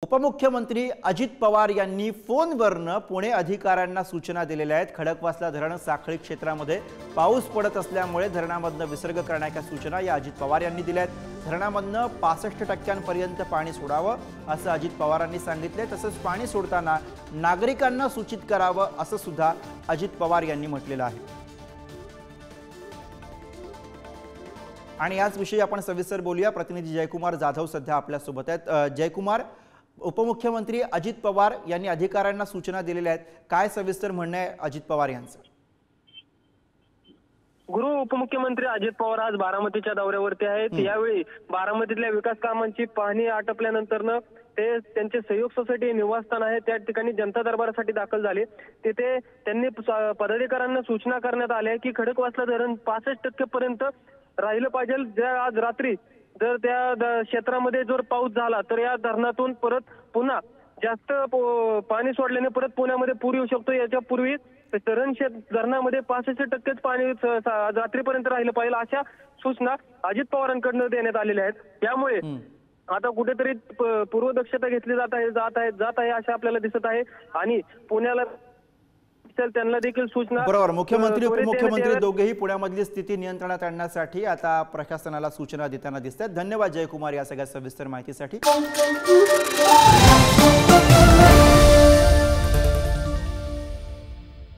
उपमुख्यमंत्री अजित पवार यांनी फोनवरनं पुणे अधिकाऱ्यांना सूचना दिलेल्या आहेत। खडकवासला धरण साखळी क्षेत्रामध्ये पाऊस पडत असल्यामुळे धरणामधनं विसर्ग करण्याच्या सूचना या अजित पवार यांनी दिल्या आहेत। धरणामधनं 65% पाणी सोडावं असं अजित पवारांनी सांगितले। तसंच पाणी सोडताना नागरिकांना सूचित करावं असं सुद्धा अजित पवार यांनी म्हटलेलं आहे। आणि याच विषयी आपण सविस्तर बोलूया। प्रतिनिधी जयकुमार जाधव सध्या आपल्या सोबत आहेत। जयकुमार, उपमुख्यमंत्री अजित पवार यांनी अधिकाऱ्यांना सूचना दिलेल्या आहेत, काय सविस्तर म्हणणं आहे अजित पवार यांचं? गुरु, उपमुख्यमंत्री अजित पवार आज बारामतीच्या दौऱ्यावरती आहेत। यावेळी बारामतीतल्या विकास कामांची पाहणी आटपल्यानंतर ते त्यांचे सहयोग सोसायटी निवासस्थान आहे त्या ठिकाणी जनता दरबारासाठी दाखल झाले। तिथे त्यांनी पदाधिकाऱ्यांना सूचना करण्यात आल्या की खडकवासला धरण 65% पर्यंत राहिलं पाहिजे। ज्या आज रात्री जर त्या क्षेत्रामध्ये जर पाऊस झाला तर या धरणातून परत पुन्हा जास्त पाणी सोडल्याने परत पुण्यामध्ये पूर येऊ शकतो। याच्यापूर्वी धरणामध्ये 65% पाणी रात्रीपर्यंत राहिलं पाहिजे अशा सूचना अजित पवारांकडून देण्यात आलेल्या आहेत। त्यामुळे आता कुठेतरी पूर्वदक्षता घेतली जात आहे अशा आपल्याला दिसत आहे आणि पुण्याला त्यांना देखील सूचना बरोबर मुख्यमंत्री उपमुख्यमंत्री दोघेही पुण्यामधली स्थिती नियंत्रणात आणण्यासाठी आता प्रशासनाला सूचना देताना दिसतात। धन्यवाद जयकुमार या सगळ्या सविस्तर माहितीसाठी।